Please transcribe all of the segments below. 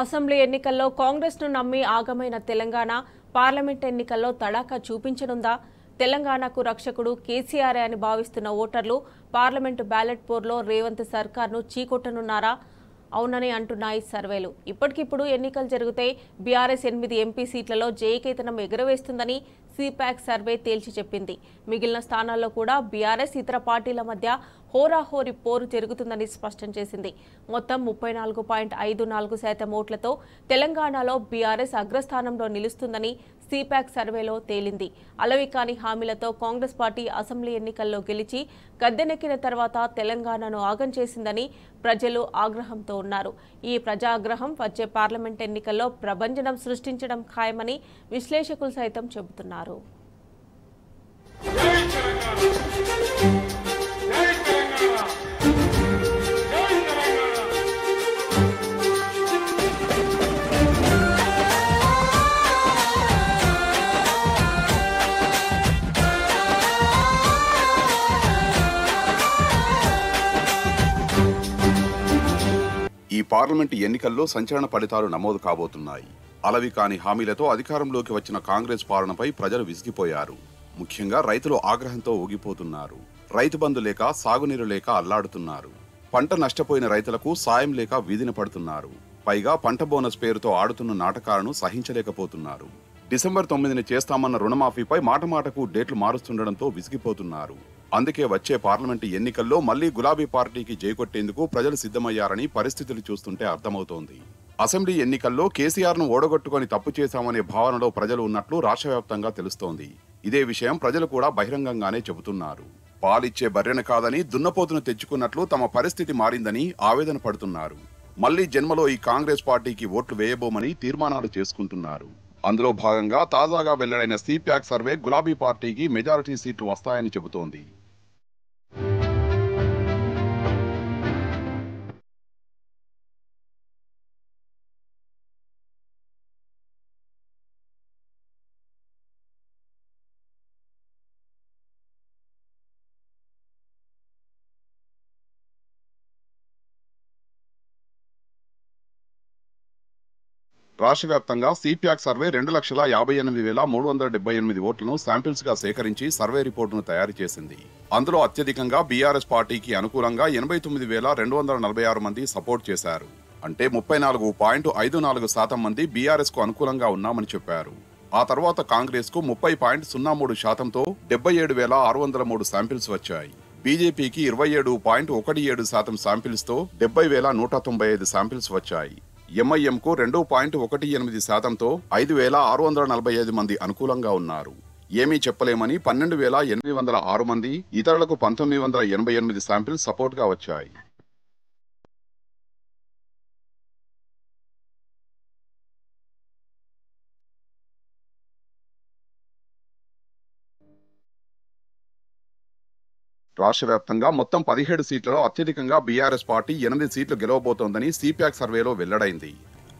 Assembly ఎన్నికల్లో కాంగ్రెస్ను నమ్మి ఆగమైన తెలంగాణ పార్లమెంట్ ఎన్నికల్లో తడాకా చూపించనుందా? తెలంగాణకు రక్షకుడు కేసీఆర్ అని భావిస్తున్న ఓటర్లు పార్లమెంటు బ్యాలెట్ పోర్లో రేవంత్ సర్కార్ను చీకొట్టనున్నారా? అవునని అంటున్నాయి సర్వేలు. ఇప్పటికిప్పుడు ఎన్నికలు జరిగితే బీఆర్ఎస్ 8 ఎంపీ సీట్లలో జయకేతనం ఎగురవేస్తుందని సిపాక్ సర్వే తేల్చి చెప్పింది. మిగిలిన స్థానాల్లో కూడా బీఆర్ఎస్ ఇతర పార్టీల మధ్య హోరాహోరీ పోరు జరుగుతుందని స్పష్టం చేసింది. మొత్తం 34.54% ఓట్లతో తెలంగాణలో బీఆర్ఎస్ అగ్రస్థానంలో నిలుస్తుందని సిపాక్ సర్వేలో తేలింది. అలవికాని హామీలతో కాంగ్రెస్ పార్టీ అసెంబ్లీ ఎన్నికల్లో గెలిచి గద్దెనెక్కిన తర్వాత తెలంగాణను ఆగం చేసిందని ప్రజలు ఆగ్రహంతో ఉన్నారు. ఈ ప్రజాగ్రహం వచ్చే పార్లమెంట్ ఎన్నికల్లో ప్రభంజనం సృష్టించడం ఖాయమని విశ్లేషకులు సైతం చెబుతున్నారు. ఈ పార్లమెంటు ఎన్నికల్లో సంచలన ఫలితాలు నమోదు కాబోతున్నాయి. అలవికాని హామీలతో అధికారంలోకి వచ్చిన కాంగ్రెస్ పాలనపై ప్రజలు విసిగిపోయారు. ముఖ్యంగా రైతులు ఆగ్రహంతో ఊగిపోతున్నారు. రైతు బంధు లేక, సాగునీరు లేక అల్లాడుతున్నారు. పంట నష్టపోయిన రైతులకు సాయం లేక వీధిన పడుతున్నారు. పైగా పంట బోనస్ పేరుతో ఆడుతున్న నాటకాలను సహించలేకపోతున్నారు. డిసెంబర్ 9ని చేస్తామన్న రుణమాఫీపై మాటమాటకు డేట్లు మారుస్తుండటంతో విసిగిపోతున్నారు. అందుకే వచ్చే పార్లమెంటు ఎన్నికల్లో మళ్లీ గులాబీ పార్టీకి జైకొట్టేందుకు ప్రజలు సిద్ధమయ్యారని పరిస్థితులు చూస్తుంటే అర్థమవుతోంది. అసెంబ్లీ ఎన్నికల్లో కేసీఆర్ను ఓడగొట్టుకుని తప్పు చేశామనే భావనలో ప్రజలు ఉన్నట్లు రాష్ట్ర వ్యాప్తంగా తెలుస్తోంది. ఇదే విషయం ప్రజలు కూడా బహిరంగంగానే చెబుతున్నారు. పాలిచ్చే బర్రెను కాదని దున్నపోతును తెచ్చుకున్నట్లు తమ పరిస్థితి మారిందని ఆవేదన పడుతున్నారు. మళ్లీ జన్మలో ఈ కాంగ్రెస్ పార్టీకి ఓట్లు వేయబోమని తీర్మానాలు చేసుకుంటున్నారు. అందులో భాగంగా తాజాగా వెల్లడైన సిపాక్ సర్వే గులాబీ పార్టీకి మెజారిటీ సీట్లు వస్తాయని చెబుతోంది. రాష్ట్ర వ్యాప్తంగా సిపాక్ సర్వే 2,58,378 ఓట్లను శాంపిల్స్ గా సేకరించి సర్వే రిపోర్టును తయారు చేసింది. అందులో అత్యధికంగా బీఆర్ఎస్ పార్టీకి అనుకూలంగా 89,246 మంది సపోర్ట్ చేశారు. అంటే 34.54% మంది బీఆర్ఎస్ కు అనుకూలంగా ఉన్నామని చెప్పారు. ఆ తర్వాత కాంగ్రెస్ కు 30.03%తో 77,603 శాంపిల్స్ వచ్చాయి. బీజేపీకి 27.17% శాంపిల్స్ తో 70,195 శాంపిల్స్ వచ్చాయి. ఎంఐఎంకు 2.18%తో 5,645 మంది అనుకూలంగా ఉన్నారు. ఏమీ చెప్పలేమని 12,806 మంది, ఇతరులకు 1,988 శాంపిల్స్ సపోర్ట్ గా వచ్చాయి. రాష్ట్ర వ్యాప్తంగా మొత్తం 17 సీట్లలో అత్యధికంగా బీఆర్ఎస్ పార్టీ 8 సీట్లు గెలవబోతోందని సిపాక్ సర్వేలో వెల్లడైంది.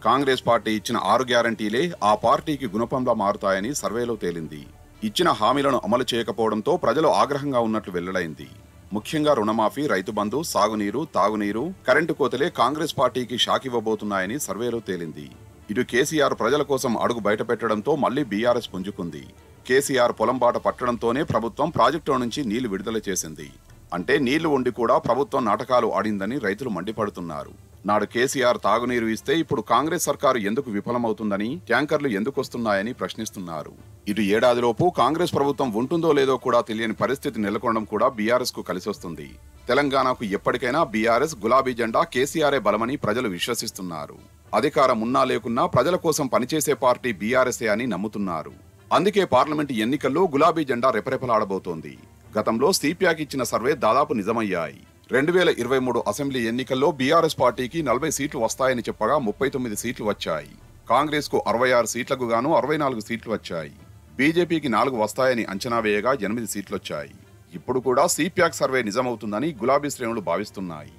కాంగ్రెస్ పార్టీ ఇచ్చిన 6 గ్యారంటీలే ఆ పార్టీకి గుణపంలా మారుతాయని సర్వేలో తేలింది. ఇచ్చిన హామీలను అమలు చేయకపోవడంతో ప్రజలు ఆగ్రహంగా ఉన్నట్లు వెల్లడైంది. ముఖ్యంగా రుణమాఫీ, రైతు బంధు, సాగునీరు, తాగునీరు, కరెంటు కోతలే కాంగ్రెస్ పార్టీకి షాక్ ఇవ్వబోతున్నాయని సర్వేలో తేలింది. ఇటు కేసీఆర్ ప్రజల కోసం అడుగు బయటపెట్టడంతో మళ్లీ బీఆర్ఎస్ పుంజుకుంది. కేసీఆర్ పొలం బాట పట్టడంతోనే ప్రభుత్వం ప్రాజెక్టుల నుంచి నీళ్లు విడుదల చేసింది. అంటే నీళ్లు ఉండి కూడా ప్రభుత్వం నాటకాలు ఆడిందని రైతులు మండిపడుతున్నారు. నాడు కేసీఆర్ తాగునీరు ఇస్తే ఇప్పుడు కాంగ్రెస్ సర్కారు ఎందుకు విఫలమవుతుందని, ట్యాంకర్లు ఎందుకు వస్తున్నాయని ప్రశ్నిస్తున్నారు. ఇటు ఏడాదిలోపు కాంగ్రెస్ ప్రభుత్వం ఉంటుందో లేదో కూడా తెలియని పరిస్థితి నెలకొనడం కూడా బీఆర్ఎస్ కు కలిసొస్తుంది. తెలంగాణకు ఎప్పటికైనా బీఆర్ఎస్ గులాబీ జెండా కేసీఆరే బలమని ప్రజలు విశ్వసిస్తున్నారు. అధికారం ఉన్నా లేకున్నా ప్రజల కోసం పనిచేసే పార్టీ బీఆర్ఎస్ఏ అని నమ్ముతున్నారు. అందుకే పార్లమెంటు ఎన్నికల్లో గులాబీ జెండా రెపరెపలాడబోతోంది. గతంలో సిపాక్ ఇచ్చిన సర్వే దాదాపు నిజమయ్యాయి. 2023 అసెంబ్లీ ఎన్నికల్లో బీఆర్ఎస్ పార్టీకి 40 సీట్లు వస్తాయని చెప్పగా 39 సీట్లు వచ్చాయి. కాంగ్రెస్ కు 66 సీట్లకు గాను 64 సీట్లు వచ్చాయి. బీజేపీకి 4 వస్తాయని అంచనా వేయగా 8 సీట్లొచ్చాయి. ఇప్పుడు కూడా సిపాక్ సర్వే నిజమవుతుందని గులాబీ శ్రేణులు భావిస్తున్నాయి.